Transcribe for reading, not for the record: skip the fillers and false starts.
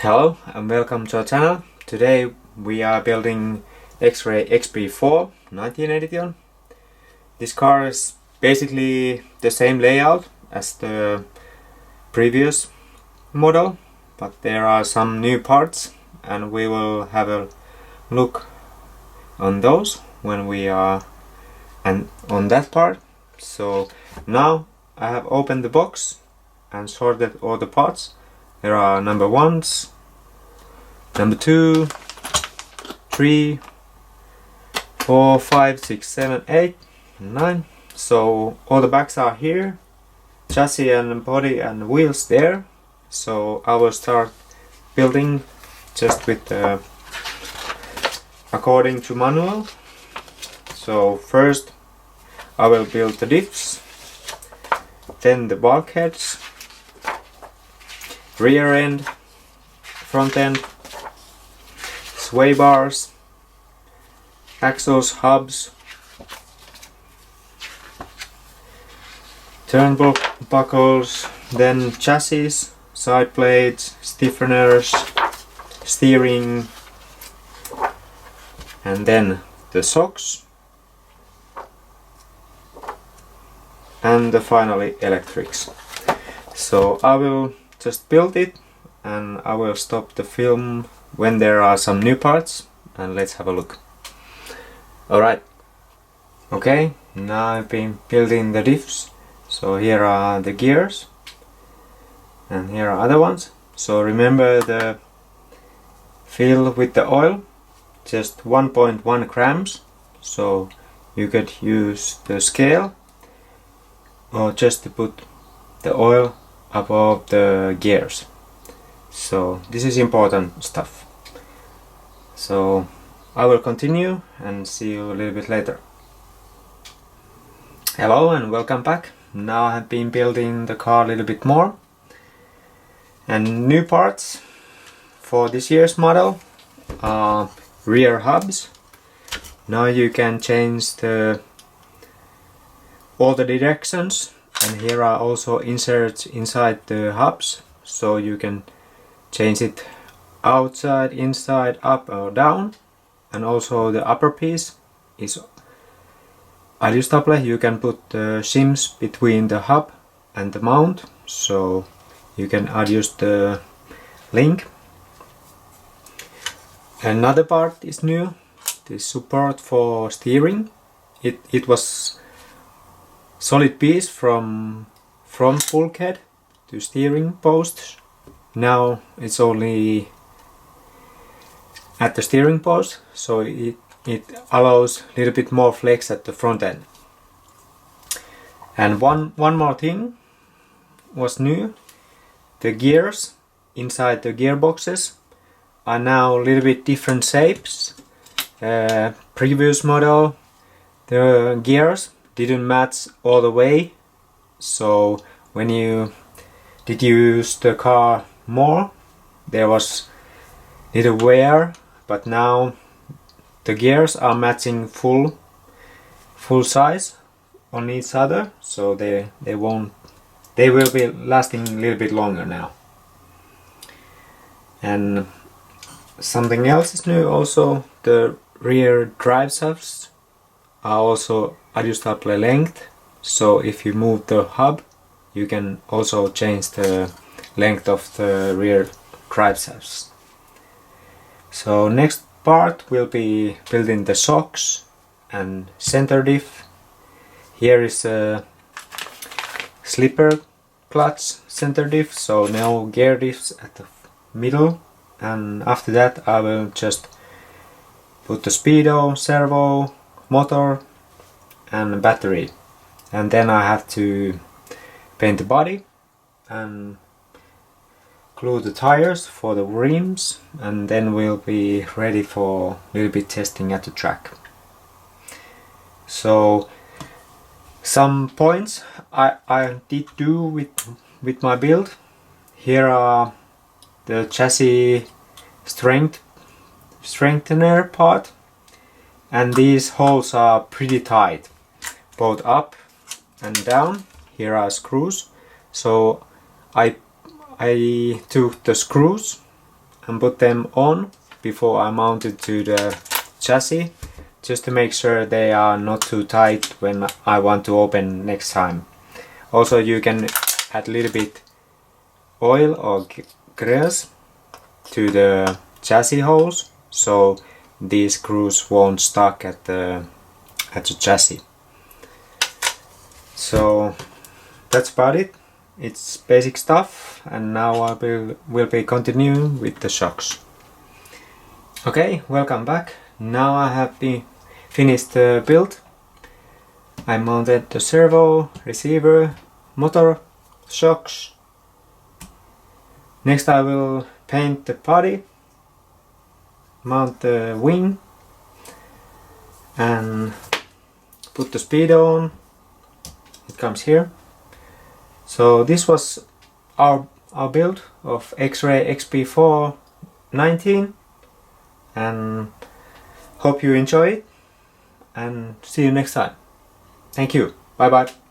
Hello and welcome to our channel. Today we are building Xray XB4 19 edition. This car is basically the same layout as the previous model, but there are some new parts and we will have a look on those when we are on that part. So now I have opened the box and sorted all the parts. There are number 1s, number 2, 3, 4, 5, 6, 7, 8, 9. So all the bags are here, chassis and body and wheels there. So I will start building just with according to manual. So first I will build the diffs, then the bulkheads, rear end, front end, sway bars, axles, hubs, turnbuckles, then chassis, side plates, stiffeners, steering, and then the shocks, and finally electrics. So I will just build it and I will stop the film when there are some new parts and let's have a look. Alright, okay, now I've been building the diffs. So here are the gears and here are other ones. So remember the fill with the oil, just 1.1 grams. So you could use the scale or just to put the oil above the gears. So this is important stuff. So I will continue and see you a little bit later. Hello and welcome back. Now I have been building the car a little bit more. And new parts for this year's model are rear hubs. Now you can change all the directions. And here are also inserts inside the hubs, so you can change it outside, inside, up or down. And also the upper piece is adjustable. You can put the shims between the hub and the mount, so you can adjust the link. Another part is new, the support for steering. It was solid piece from front bulkhead to steering posts. Now it's only at the steering post, so it allows a little bit more flex at the front end. And one more thing was new. The gears inside the gearboxes are now a little bit different shapes. Previous model, the gears didn't match all the way, so when you did use the car more there was little wear, but now the gears are matching full size on each other, so they will be lasting a little bit longer now. And something else is new also, the rear drive shafts are also adjustable length, so if you move the hub you can also change the length of the rear drive shafts. So next part will be building the shocks and center diff. Here is a slipper clutch center diff, so no gear diffs at the middle, and after that I will just put the speedo, servo, motor and battery, and then I have to paint the body and glue the tires for the rims, and then we'll be ready for a little bit testing at the track. So some points I did do with my build. Here are the chassis strengthener part, and these holes are pretty tight, both up and down. Here are screws, so I took the screws and put them on before I mount it to the chassis, just to make sure they are not too tight when I want to open next time. Also, you can add a little bit oil or grease to the chassis holes, so these screws won't stuck at the chassis. So that's about it. It's basic stuff, and now I will be continuing with the shocks. Okay, welcome back. Now I have finished the build. I mounted the servo, receiver, motor, shocks. Next I will paint the body, mount the wing, and put the speedo on. It comes here. So this was our build of Xray XB4 19, and hope you enjoy it, and see you next time. Thank you. Bye bye.